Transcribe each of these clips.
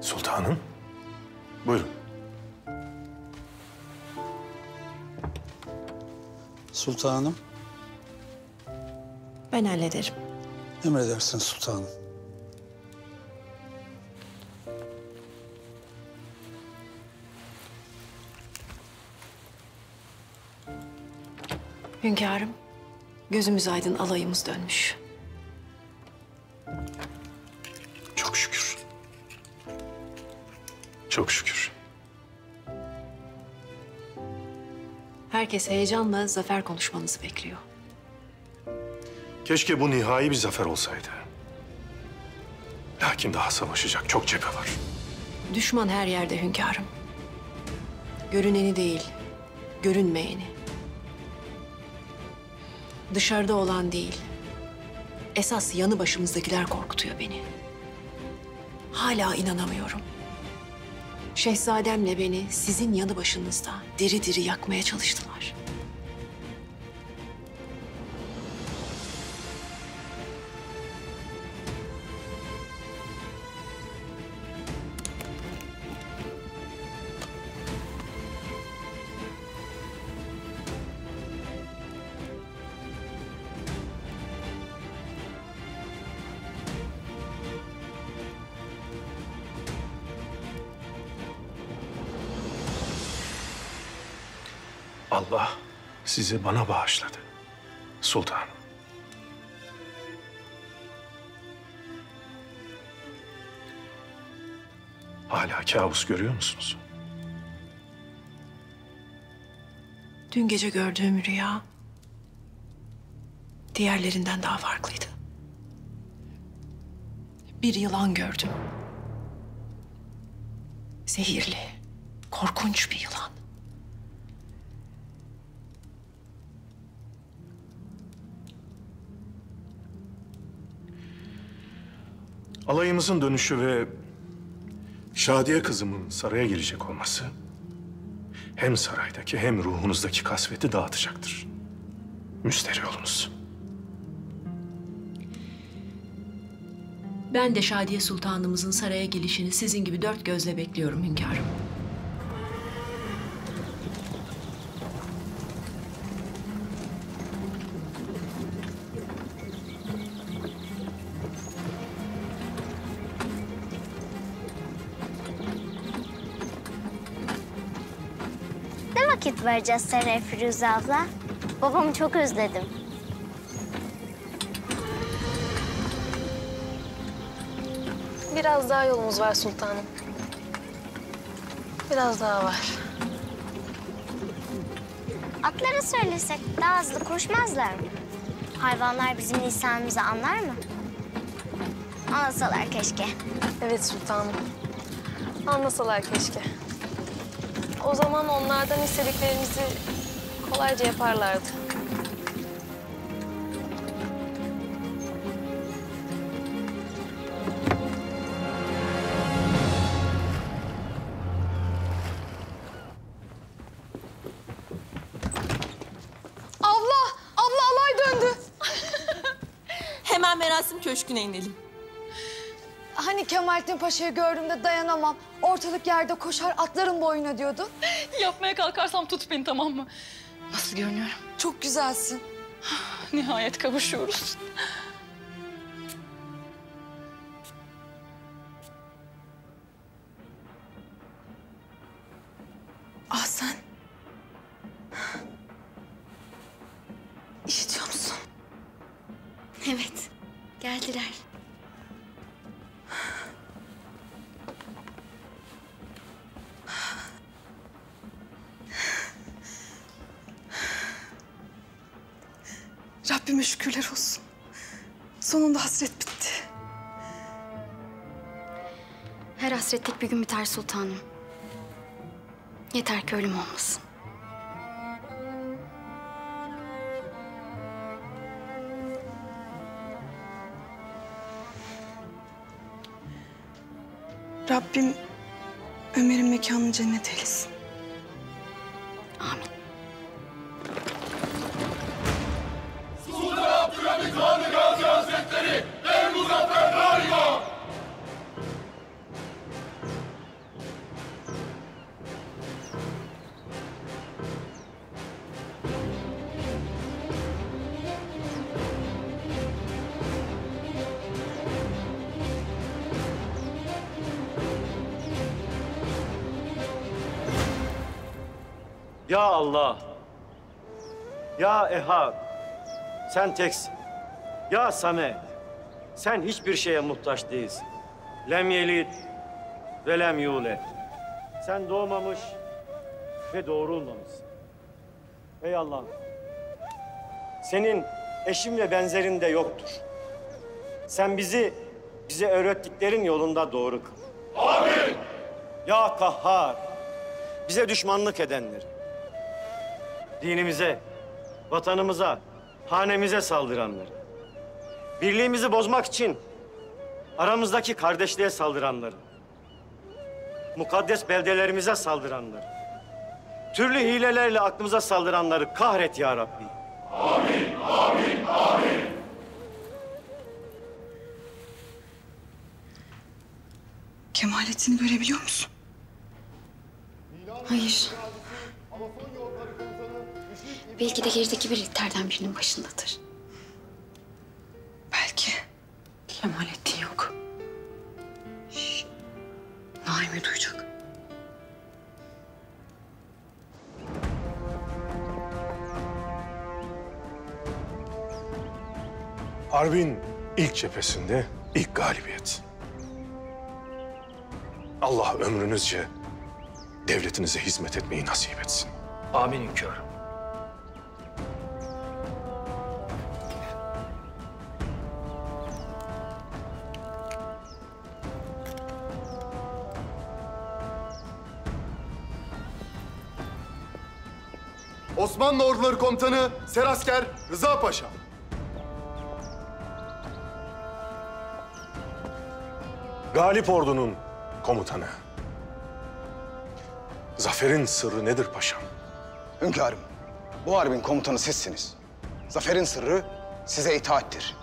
Sultanım, buyurun. Sultanım. Ben hallederim. Emredersiniz sultanım. Hünkârım, gözümüz aydın, alayımız dönmüş. Çok şükür. Çok şükür. Herkes heyecanla zafer konuşmanızı bekliyor. Keşke bu nihai bir zafer olsaydı. Lakin daha savaşacak çok cephe var. Düşman her yerde hünkârım. Görüneni değil, görünmeyeni. Dışarıda olan değil, esas yanı başımızdakiler korkutuyor beni. Hala inanamıyorum. Şehzademle beni sizin yanı başınızda diri diri yakmaya çalıştılar. Allah sizi bana bağışladı sultanım. Hala kabus görüyor musunuz? Dün gece gördüğüm rüya diğerlerinden daha farklıydı. Bir yılan gördüm. Zehirli, korkunç bir yılan. Alayımızın dönüşü ve Şadiye kızımın saraya gelecek olması hem saraydaki hem ruhunuzdaki kasveti dağıtacaktır. Müsterih olunuz. Ben de Şadiye Sultanımızın saraya gelişini sizin gibi dört gözle bekliyorum hünkârım. Ne vakit varacağız saraya Firuze abla? Babamı çok özledim. Biraz daha yolumuz var sultanım. Biraz daha var. Atlara söylesek daha hızlı koşmazlar mı? Hayvanlar bizim lisanımızı anlar mı? Anlasalar keşke. Evet sultanım. Anlasalar keşke. O zaman onlardan istediklerimizi kolayca yaparlardı. Abla alay döndü. Hemen merasim köşküne inelim. Hani Kemalettin Paşa'yı gördüğümde dayanamam. Ortalık yerde koşar atların boyuna diyordu. Yapmaya kalkarsam tut beni, tamam mı? Nasıl görünüyorum? Çok güzelsin. Nihayet kavuşuyoruz. Ah sen. İşitiyor musun? Evet, geldiler. Rabbime şükürler olsun. Sonunda hasret bitti. Her hasretlik bir gün biter sultanım. Yeter ki ölüm olmasın. Rabbim Ömer'in mekanını cennet eylesin. Amin. Sultan Abdülhamit Han Gazi Hazretleri, El Muzaffer daima! Ya Allah, ya Ehad, sen teksin. Ya Samet, sen hiçbir şeye muhtaç değilsin. Lem yelid ve lem yulet. Sen doğmamış ve doğrulmamışsın. Ey Allah, senin eşin ve benzerin de yoktur. Sen bize öğrettiklerin yolunda doğru kıl. Amin. Ya Kahhar, bize düşmanlık edenleri, dinimize, vatanımıza, hanemize saldıranları, birliğimizi bozmak için aramızdaki kardeşliğe saldıranları, mukaddes beldelerimize saldıranları, türlü hilelerle aklımıza saldıranları kahret ya Rabbi. Amin, amin, amin. Kemalettin'i görebiliyor musun? Hayır. Belki de gerideki birliklerden birinin başındadır. Belki. Kemalettin yok. Naime duyacak. Harbin ilk cephesinde ilk galibiyet. Allah ömrünüzce devletinize hizmet etmeyi nasip etsin. Amin hünkârım. Osmanlı Orduları Komutanı Serasker Rıza Paşa. Galip ordunun komutanı. Zaferin sırrı nedir paşam? Hünkârım, bu harbin komutanı sizsiniz. Zaferin sırrı size itaattir.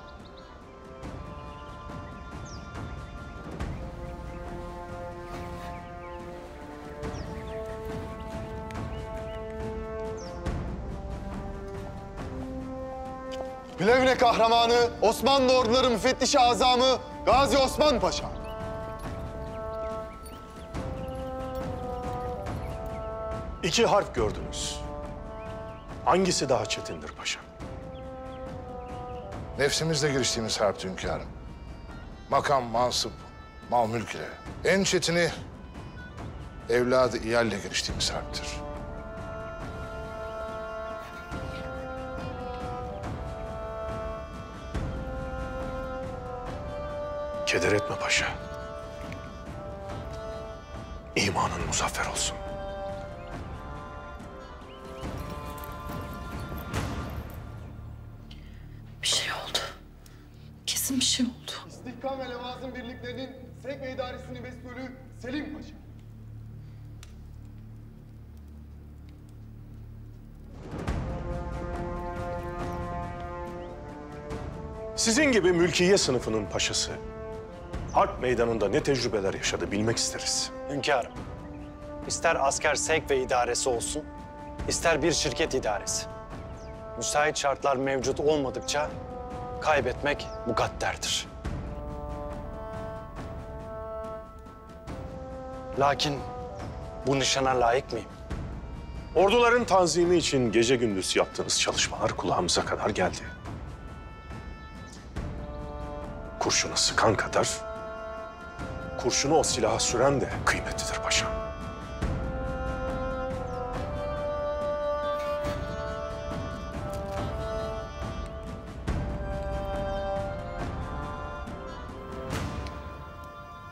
Plevne kahramanı Osmanlı Orduları Müfettişi Azamı Gazi Osman Paşa. İki harp gördünüz. Hangisi daha çetindir paşam? Nefsimizle giriştiğimiz harp hünkârım. Makam, mansıp, mal mülk ile. En çetini evladı iyalle giriştiğimiz harptir. Keder etme paşa. İmanın muzaffer olsun. Bir şey oldu. Kesin bir şey oldu. İstihkam ve levazım birliklerinin sevk ve idaresini mesulü Selim Paşa. Sizin gibi mülkiye sınıfının paşası, harp meydanında ne tecrübeler yaşadı bilmek isteriz. Hünkârım, ister asker sevk ve idaresi olsun, ister bir şirket idaresi. Müsait şartlar mevcut olmadıkça kaybetmek mukadderdir. Lakin bu nişana layık mıyım? Orduların tanzimi için gece gündüz yaptığınız çalışmalar kulağımıza kadar geldi. Kurşunu sıkan kadar, kurşunu o silaha süren de kıymetlidir paşam.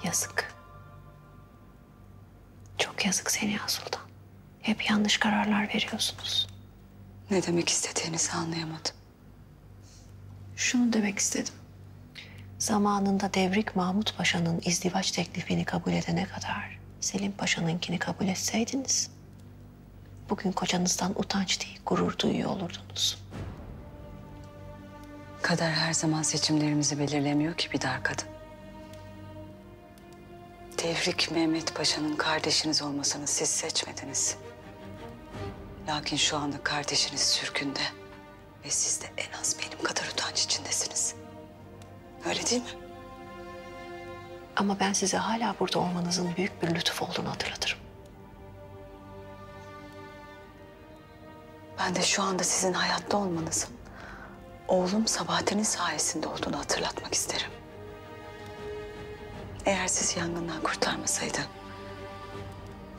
Yazık. Çok yazık Seniha Sultan. Hep yanlış kararlar veriyorsunuz. Ne demek istediğinizi anlayamadım. Şunu demek istedim. Zamanında Devrik Mahmut Paşa'nın izdivaç teklifini kabul edene kadar Selim Paşa'nınkini kabul etseydiniz, bugün kocanızdan utanç değil, gurur duyuyor olurdunuz. Kader her zaman seçimlerimizi belirlemiyor ki Bidar kadın. Devrik Mehmet Paşa'nın kardeşiniz olmasını siz seçmediniz. Lakin şu anda kardeşiniz sürgünde ve siz de en az benim kadar utanç içindesiniz. Öyle değil mi? Ama ben size hala burada olmanızın büyük bir lütuf olduğunu hatırlatırım. Ben de şu anda sizin hayatta olmanızın oğlum Sabahattin'in sayesinde olduğunu hatırlatmak isterim. Eğer sizi yangından kurtarmasaydı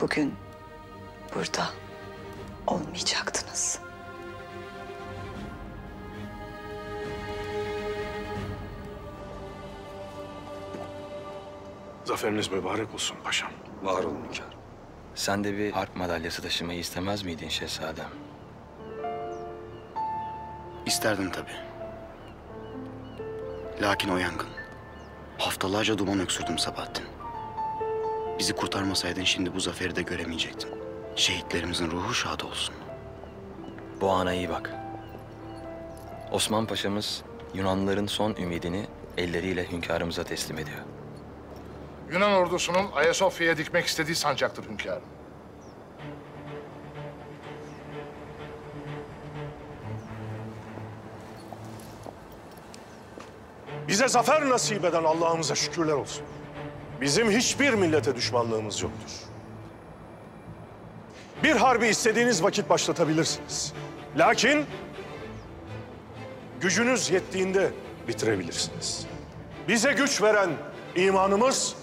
bugün burada olmayacaktınız. Zaferiniz mübarek olsun paşam. Var olun hünkârım. Sen de bir harp madalyası taşımayı istemez miydin şehzadem? İsterdim tabii. Lakin o yangın. Haftalarca duman öksürdüm Sabahattin. Bizi kurtarmasaydın şimdi bu zaferi de göremeyecektin. Şehitlerimizin ruhu şad olsun. Bu ana iyi bak. Osman Paşa'mız Yunanlıların son ümidini elleriyle hünkârımıza teslim ediyor. Yunan ordusunun Ayasofya'ya dikmek istediği sancaktır hünkârım. Bize zafer nasip eden Allah'ımıza şükürler olsun. Bizim hiçbir millete düşmanlığımız yoktur. Bir harbi istediğiniz vakit başlatabilirsiniz. Lakin gücünüz yettiğinde bitirebilirsiniz. Bize güç veren imanımız,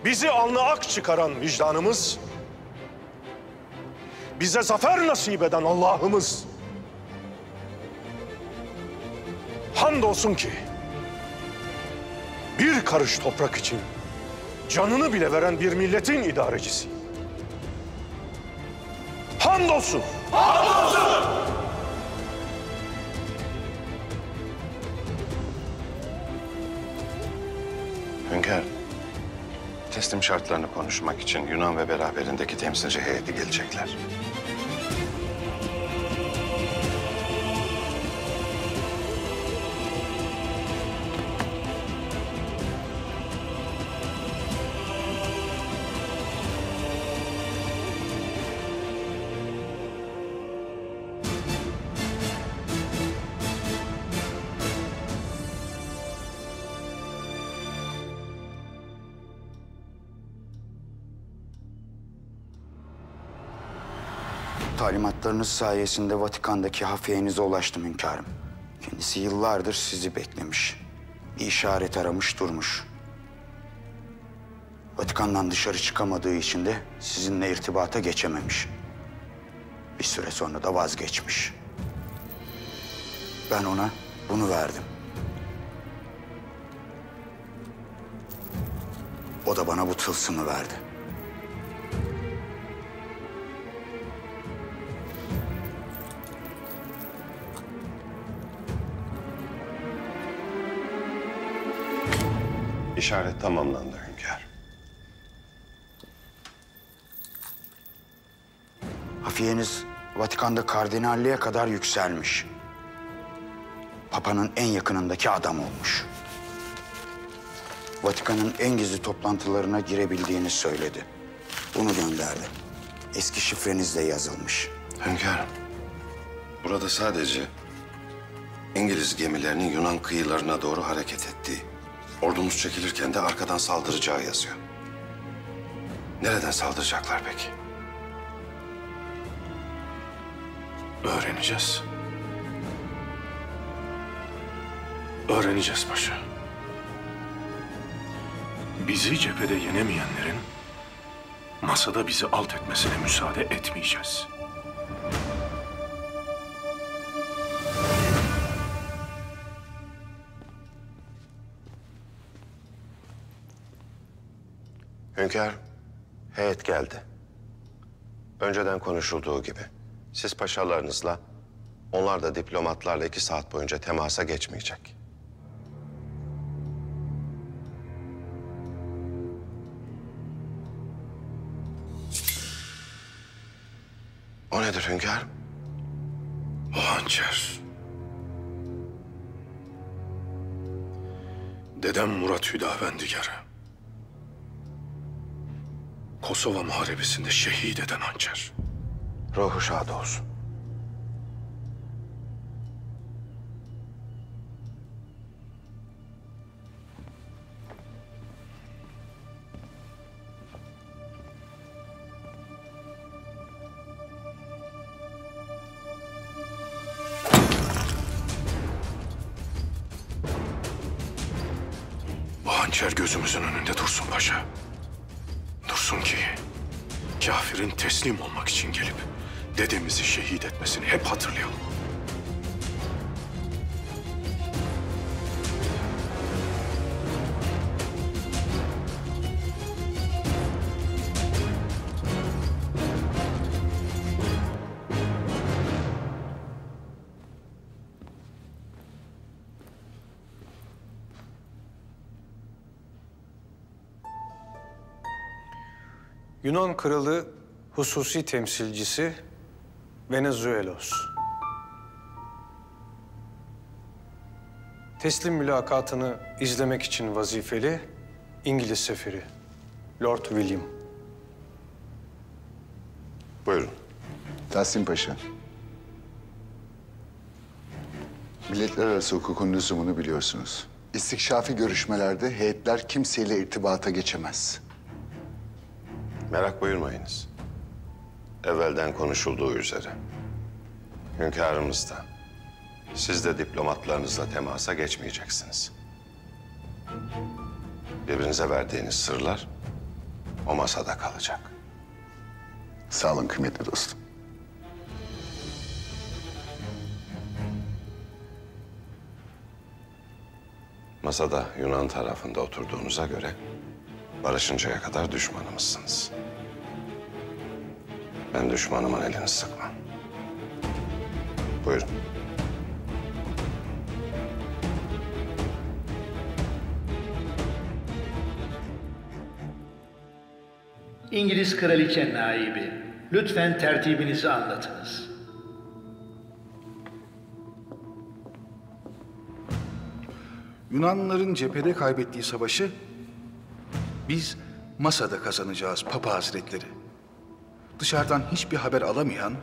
bizi alnı ak çıkaran vicdanımız, bize zafer nasip eden Allah'ımız. Hamdolsun ki bir karış toprak için canını bile veren bir milletin idarecisi. Hamdolsun. Hamdolsun. Hünkârım, teslim şartlarını konuşmak için Yunan ve beraberindeki temsilci heyeti gelecekler. Talimatlarınız sayesinde Vatikan'daki hafiyenize ulaştım hünkârım. Kendisi yıllardır sizi beklemiş. Bir işaret aramış durmuş. Vatikan'dan dışarı çıkamadığı için de sizinle irtibata geçememiş. Bir süre sonra da vazgeçmiş. Ben ona bunu verdim. O da bana bu tılsımı verdi. İşaret tamamlandı hünkâr. Hafiyeniz Vatikan'da kardinalliğe kadar yükselmiş. Papa'nın en yakınındaki adam olmuş. Vatikan'ın en gizli toplantılarına girebildiğini söyledi. Bunu gönderdi. Eski şifrenizle yazılmış. Hünkârım, burada sadece İngiliz gemilerinin Yunan kıyılarına doğru hareket ettiği, ordumuz çekilirken de arkadan saldıracağı yazıyor. Nereden saldıracaklar peki? Öğreneceğiz. Öğreneceğiz paşa. Bizi cephede yenemeyenlerin masada bizi alt etmesine müsaade etmeyeceğiz. Hünkâr, heyet geldi. Önceden konuşulduğu gibi siz paşalarınızla, onlar da diplomatlarla 2 saat boyunca temasa geçmeyecek. O nedir hünkârım? O hançer. Dedem Murat Hüdavendigar'ı Kosova Muharebesi'nde şehit eden hançer. Ruhu şad olsun. hançer gözümüzün önünde dursun paşa. Dursun ki kafirin teslim olmak için gelip dedemizi şehit etmesini hep hatırlayalım. Yunan kralı hususi temsilcisi Venizelos. Teslim mülakatını izlemek için vazifeli İngiliz sefiri Lord William. Buyurun. Tahsin Paşa. Milletler arası hukukun lüzumunu biliyorsunuz. İstikşafi görüşmelerde heyetler kimseyle irtibata geçemez. Merak buyurmayınız. Evvelden konuşulduğu üzere. Hünkârımız da, siz de diplomatlarınızla temasa geçmeyeceksiniz. Birbirinize verdiğiniz sırlar o masada kalacak. Sağ olun kıymetli dostum. Masada Yunan tarafında oturduğunuza göre barışıncaya kadar düşmanımızsınız. Ben düşmanımın elini sıkmam. Buyurun. İngiliz kraliçe naibi, lütfen tertibinizi anlatınız. Yunanlıların cephede kaybettiği savaşı biz masada kazanacağız Papa Hazretleri. Dışarıdan hiçbir haber alamayan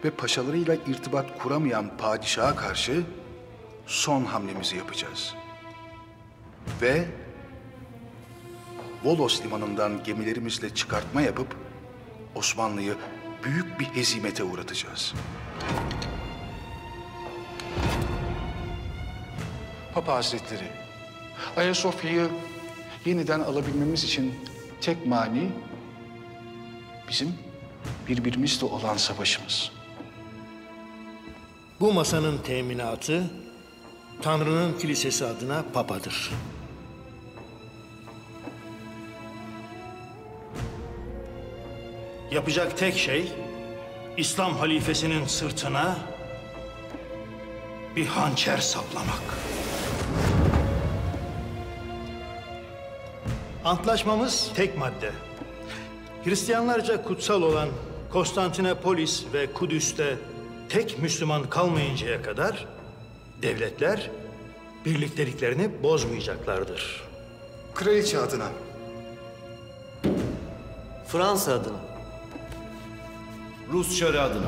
ve paşalarıyla irtibat kuramayan padişaha karşı son hamlemizi yapacağız. Ve Volos limanından gemilerimizle çıkartma yapıp Osmanlı'yı büyük bir hezimete uğratacağız. Papa Hazretleri, Ayasofya'yı yeniden alabilmemiz için tek mani bizim birbirimizle olan savaşımız. Bu masanın teminatı Tanrı'nın kilisesi adına papadır. Yapacak tek şey İslam halifesinin sırtına bir hançer saplamak. Antlaşmamız tek madde. Hristiyanlarca kutsal olan Konstantinopolis ve Kudüs'te tek Müslüman kalmayıncaya kadar devletler birlikteliklerini bozmayacaklardır. Kraliçe adına. Fransa adına. Rus Çarı adına.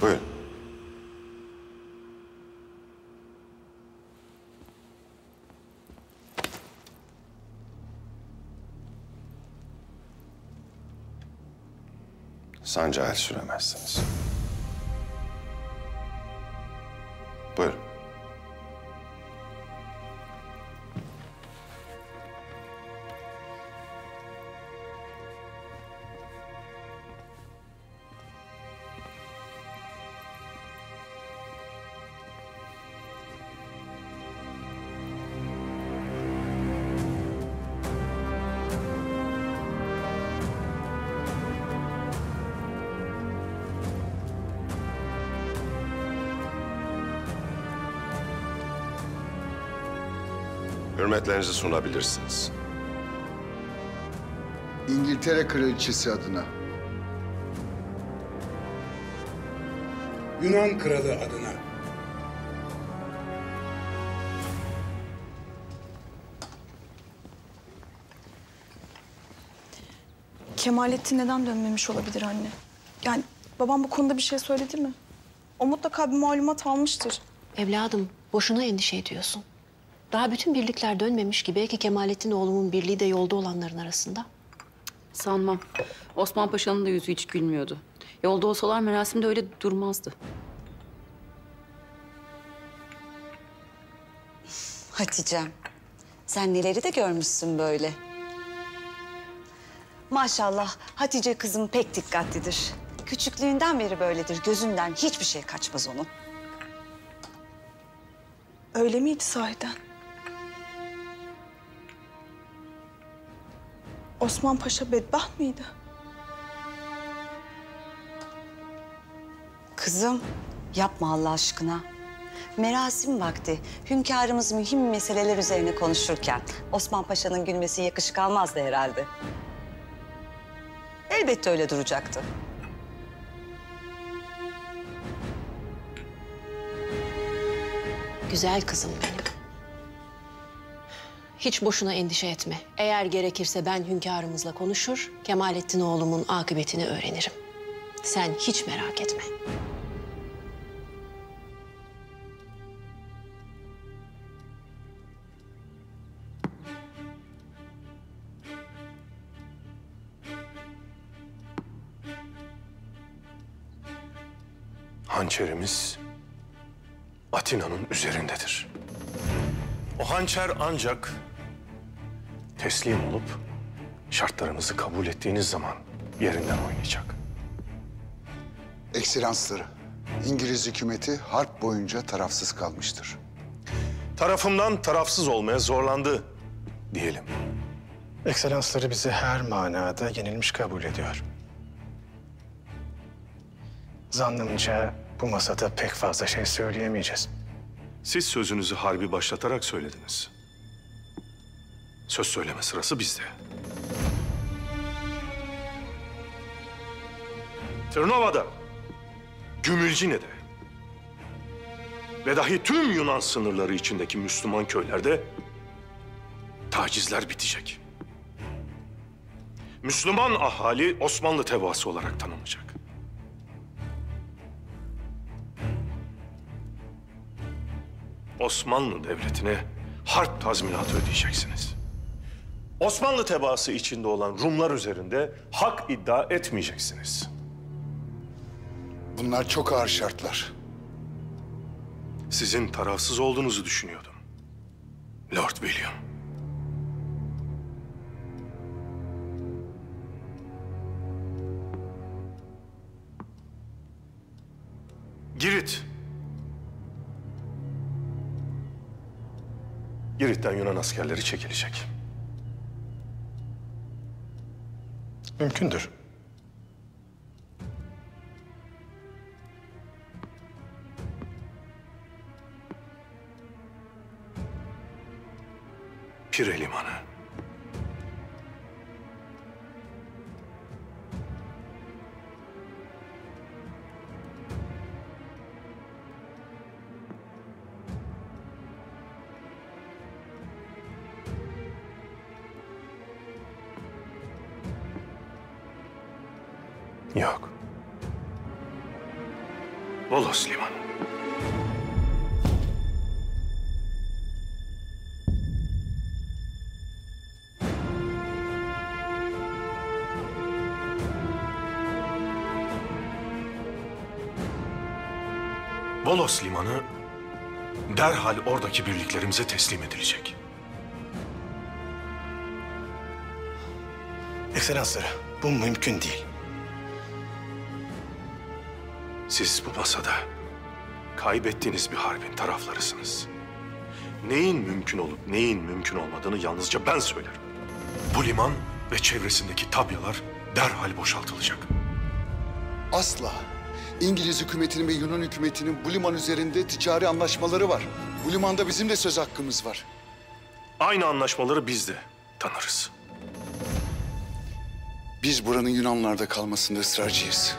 Buyurun. Sancağa el süremezsiniz. Buyurun. Hürmetlerinizi sunabilirsiniz. İngiltere Kraliçesi adına. Yunan Kralı adına. Kemalettin neden dönmemiş olabilir anne? Yani babam bu konuda bir şey söyledi mi? O mutlaka bir malumat almıştır. Evladım, boşuna endişe ediyorsun. Daha bütün birlikler dönmemiş ki belki Kemalettin oğlumun birliği de yolda olanların arasında. Sanmam. Osman Paşa'nın da yüzü hiç gülmüyordu. Yolda olsalar merasim de öyle durmazdı. Hatice'm, sen neleri de görmüşsün böyle. Maşallah Hatice kızım pek dikkatlidir. Küçüklüğünden beri böyledir. Gözünden hiçbir şey kaçmaz onun. Öyle miydi sahiden? Osman Paşa bedbaht mıydı? Kızım, yapma Allah aşkına. Merasim vakti, hünkârımız mühim meseleler üzerine konuşurken Osman Paşa'nın gülmesi yakışık almazdı herhalde. Elbette öyle duracaktı. Güzel kızım benim. Hiç boşuna endişe etme. Eğer gerekirse ben hünkârımızla konuşur, Kemalettin oğlumun akıbetini öğrenirim. Sen hiç merak etme. Hançerimiz Atina'nın üzerindedir. O hançer ancak teslim olup şartlarımızı kabul ettiğiniz zaman yerinden oynayacak. Ekselansları, İngiliz hükümeti harp boyunca tarafsız kalmıştır. Tarafımdan tarafsız olmaya zorlandı diyelim. Ekselansları bizi her manada yenilmiş kabul ediyor. Zannımca bu masada pek fazla şey söyleyemeyeceğiz. Siz sözünüzü harbi başlatarak söylediniz. Söz söyleme sırası bizde. Tırnova'da, Gümülcine'de ve dahi tüm Yunan sınırları içindeki Müslüman köylerde tacizler bitecek. Müslüman ahali Osmanlı tebaası olarak tanınacak. Osmanlı Devleti'ne harp tazminatı ödeyeceksiniz. Osmanlı tebaası içinde olan Rumlar üzerinde hak iddia etmeyeceksiniz. Bunlar çok ağır şartlar. Sizin tarafsız olduğunuzu düşünüyordum, Lord William. Girit'ten Yunan askerleri çekilecek. Mümkündür. Pire Limanı. Yok. Volos Limanı. Volos Limanı derhal oradaki birliklerimize teslim edilecek. Ekselansları, bu mümkün değil. Siz bu masada kaybettiğiniz bir harbin taraflarısınız. Neyin mümkün olup neyin mümkün olmadığını yalnızca ben söylerim. Bu liman ve çevresindeki tabyalar derhal boşaltılacak. Asla. İngiliz hükümetinin ve Yunan hükümetinin bu liman üzerinde ticari anlaşmaları var. Bu limanda bizim de söz hakkımız var. Aynı anlaşmaları biz de tanırız. Biz buranın Yunanlarda kalmasında ısrarcıyız.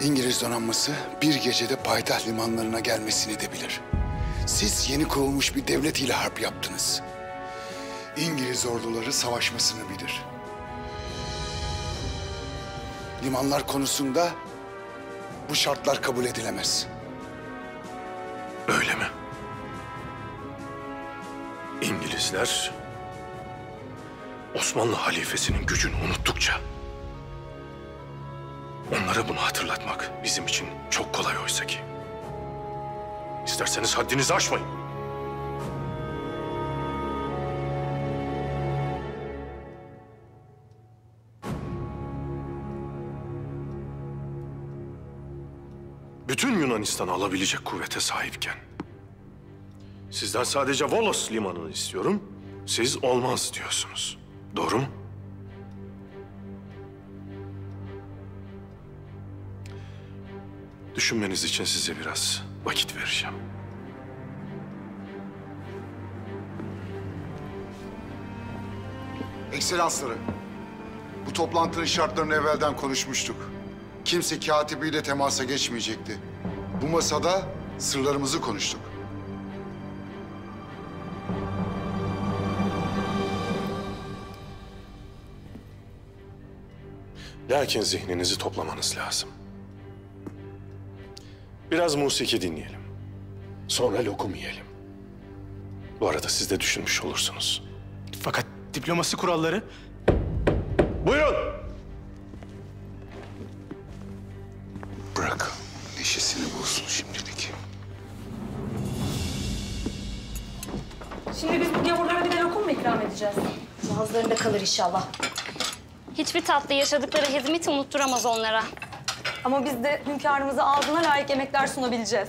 İngiliz donanması bir gecede payitaht limanlarına gelmesini de bilir. Siz yeni kurulmuş bir devlet ile harp yaptınız. İngiliz orduları savaşmasını bilir. Limanlar konusunda bu şartlar kabul edilemez. Öyle mi? İngilizler Osmanlı halifesinin gücünü unuttukça Onlara bunu hatırlatmak bizim için çok kolay oysa ki. İsterseniz haddinizi aşmayın. Bütün Yunanistan'ı alabilecek kuvvete sahipken sizden sadece Volos limanını istiyorum. Siz olmaz diyorsunuz. Doğru mu? Düşünmeniz için size biraz vakit vereceğim. Ekselansları, bu toplantının şartlarını evvelden konuşmuştuk. Kimse katibiyle temasa geçmeyecekti. Bu masada sırlarımızı konuştuk. Lakin zihninizi toplamanız lazım. Biraz musiki dinleyelim. Sonra lokum yiyelim. Bu arada siz de düşünmüş olursunuz. Fakat diplomasi kuralları... Buyurun. Bırak, neşesini bulsun şimdilik. Şimdi biz bu gavurlara bir de lokum mu ikram edeceğiz? Boğazlarında kalır inşallah. Hiçbir tatlı yaşadıkları hizmeti unutturamaz onlara. Ama biz de hünkârımıza ağzına layık yemekler sunabileceğiz.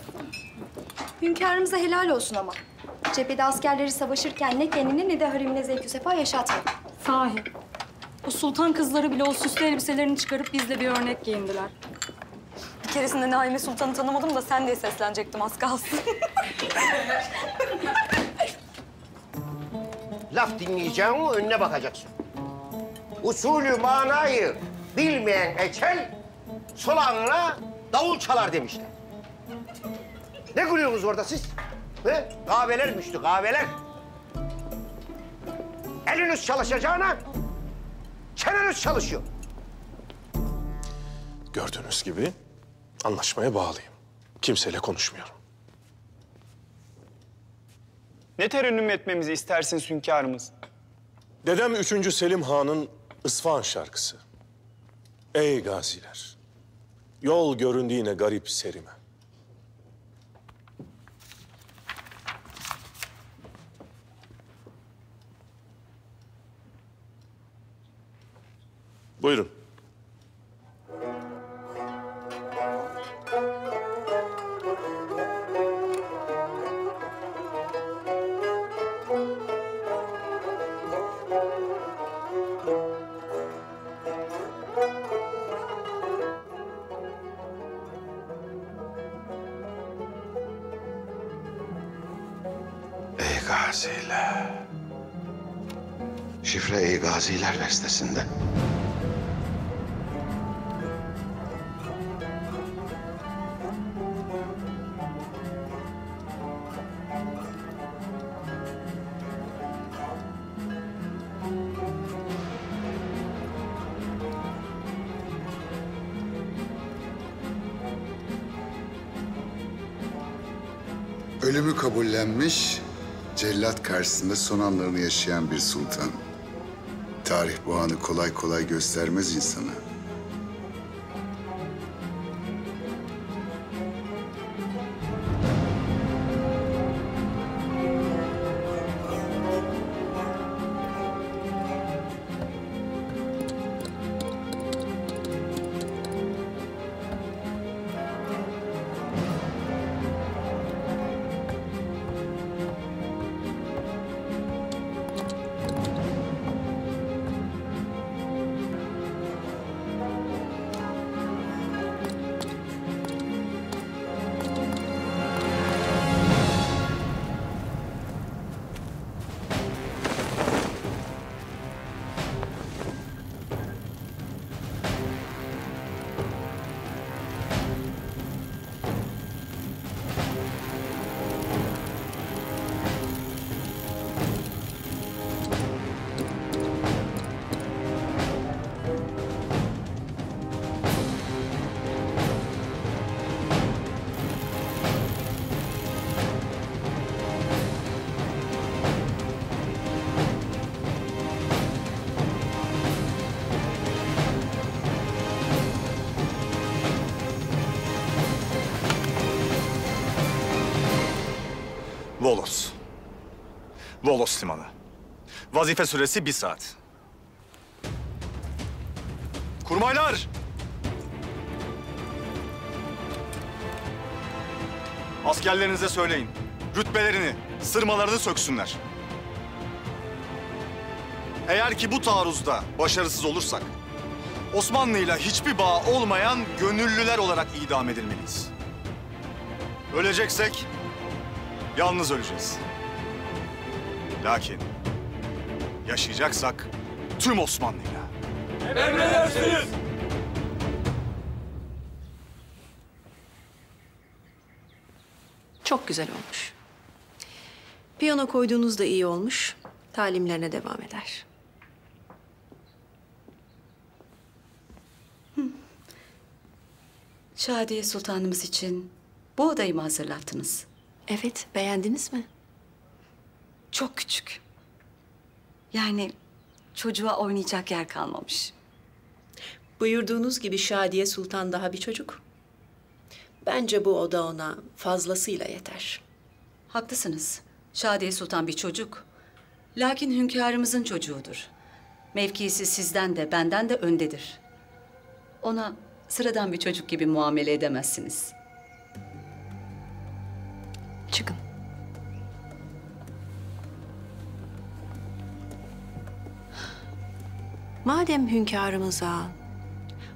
Hünkârımıza helal olsun ama. Cephede askerleri savaşırken ne kendine ne de harimine zevk-ü sefa yaşatmadı. Sahi. O sultan kızları bile o süslü elbiselerini çıkarıp bizle bir örnek giyindiler. Bir keresinde Naime Sultan'ı tanımadım da sen diye seslenecektim az kalsın. Laf dinleyeceğin önüne bakacaksın. Usulü manayı bilmeyen eçel solağına davul çalar demişler. Ne gülüyorsunuz orada siz? He? Kahveler müştü, kahveler. Eliniz çalışacağına çeneniz çalışıyor. Gördüğünüz gibi anlaşmaya bağlıyım. Kimseyle konuşmuyorum. Ne terennüm etmemizi istersiniz hünkârımız? Dedem 3. Selim Han'ın İsfahan şarkısı. Ey gaziler, yol göründü yine garip serime. Buyurun. Ey gaziler. Şifre Ey Gaziler bestesinde. Ölümü kabullenmiş, cellat karşısında son anlarını yaşayan bir sultan. Tarih bu anı kolay kolay göstermez insana. Volos. Volos limanı. Vazife süresi 1 saat. Kurmaylar! Askerlerinize söyleyin. Rütbelerini, sırmalarını söksünler. Eğer ki bu taarruzda başarısız olursak, Osmanlı'yla hiçbir bağ olmayan gönüllüler olarak idam edilmeliyiz. Öleceksek yalnız öleceğiz. Lakin yaşayacaksak tüm Osmanlı'yla. Emredersiniz. Çok güzel olmuş. Piyano koyduğunuz da iyi olmuş. Talimlerine devam eder. Şadiye Sultanımız için bu odayı mı hazırlattınız? Evet, beğendiniz mi? Çok küçük. Yani çocuğa oynayacak yer kalmamış. Buyurduğunuz gibi Şadiye Sultan daha bir çocuk. Bence bu oda ona fazlasıyla yeter. Haklısınız. Şadiye Sultan bir çocuk. Lakin hünkârımızın çocuğudur. Mevkisi sizden de benden de öndedir. Ona sıradan bir çocuk gibi muamele edemezsiniz. Çıkın. Madem hünkârımıza,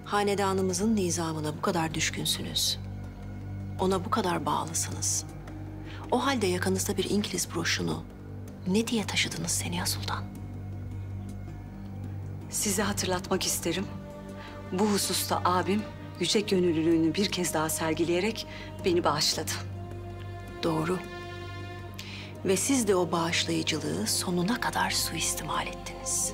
hanedanımızın nizamına bu kadar düşkünsünüz, ona bu kadar bağlısınız, o halde yakanızda bir İngiliz broşunu ne diye taşıdınız Seniha Sultan? Size hatırlatmak isterim. Bu hususta abim yüce gönüllülüğünü bir kez daha sergileyerek beni bağışladı. Doğru. Ve siz de o bağışlayıcılığı sonuna kadar suistimal ettiniz.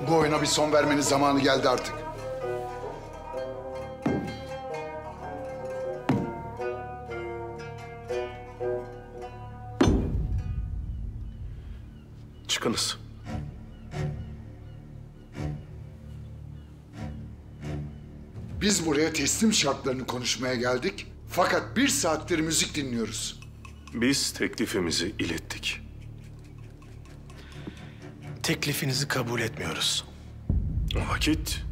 Bu oyuna bir son vermenin zamanı geldi artık. Çıkınız. Biz buraya teslim şartlarını konuşmaya geldik. Fakat 1 saattir müzik dinliyoruz. Biz teklifimizi ilettik. Teklifinizi kabul etmiyoruz. O vakit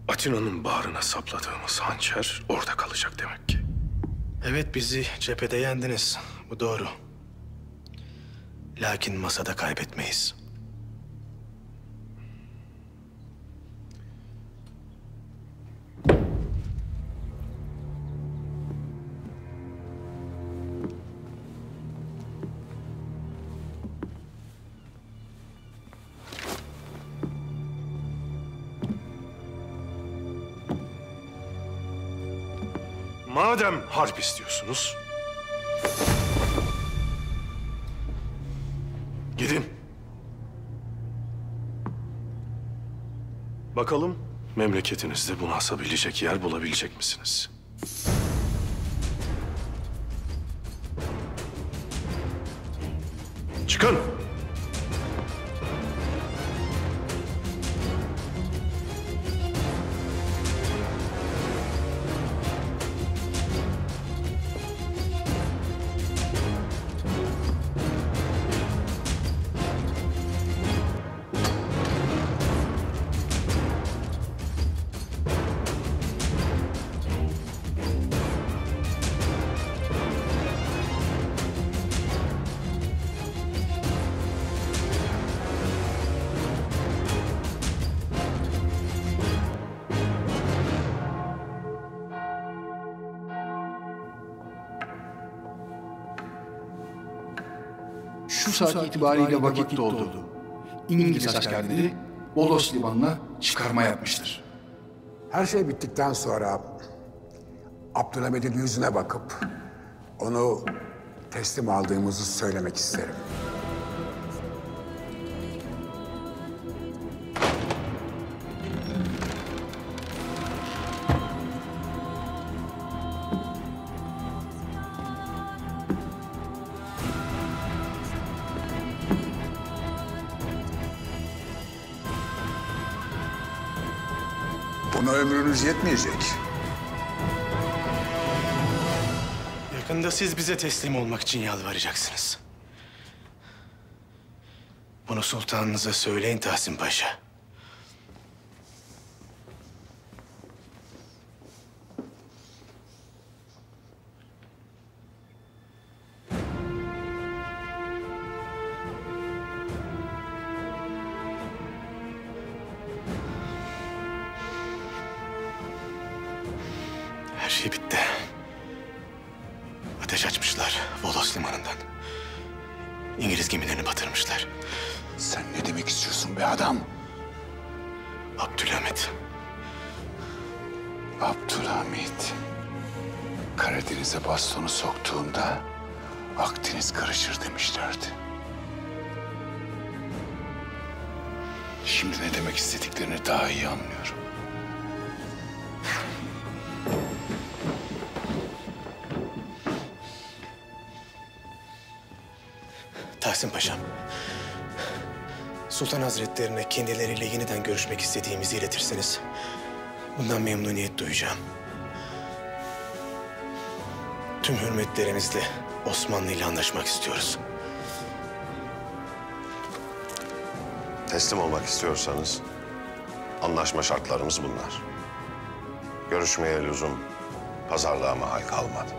Atina'nın bağrına sapladığımız hançer orada kalacak demek ki. Evet, bizi cephede yendiniz. Bu doğru. Lakin masada kaybetmeyiz. Madem harp istiyorsunuz, gidin. Bakalım memleketinizde bunu asabilecek yer bulabilecek misiniz? Çıkın. Şu saat itibariyle vakit doldu. İngiliz askerleri Volos limanına çıkarma yapmıştır. Her şey bittikten sonra Abdülhamid'in yüzüne bakıp onu teslim aldığımızı söylemek isterim. Buna ömrünüz yetmeyecek. Yakında siz bize teslim olmak için yalvaracaksınız. Bunu sultanınıza söyleyin Tahsin Paşa. Her şey bitti. Ateş açmışlar Volos limanından. İngiliz gemilerini batırmışlar. Sen ne demek istiyorsun be adam? Abdülhamid. Abdülhamid. Karadeniz'e bastonu soktuğunda Akdeniz karışır demişlerdi. Şimdi ne demek istediklerini daha iyi anlıyorum. Tahsin Paşam, Sultan Hazretlerine kendileriyle yeniden görüşmek istediğimizi iletirseniz bundan memnuniyet duyacağım. Tüm hürmetlerimizle Osmanlı ile anlaşmak istiyoruz. Teslim olmak istiyorsanız anlaşma şartlarımız bunlar. Görüşmeye lüzum, pazarlığa mahal kalmadı.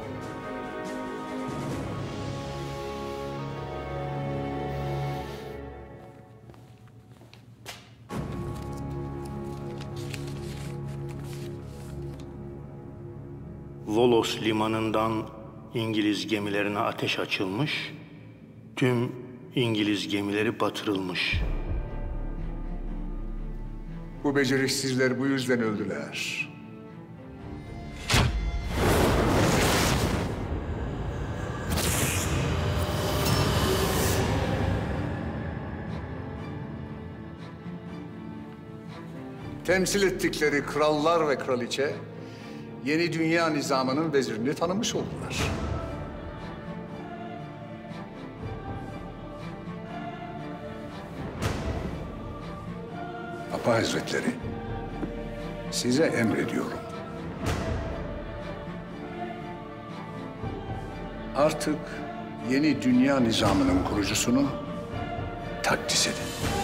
Volos limanından İngiliz gemilerine ateş açılmış, tüm İngiliz gemileri batırılmış. Bu beceriksizler bu yüzden öldüler. Temsil ettikleri krallar ve kraliçe yeni dünya nizamının vezirini tanımış oldular. Papa Hazretleri, size emrediyorum. Artık yeni dünya nizamının kurucusunu takdis edin.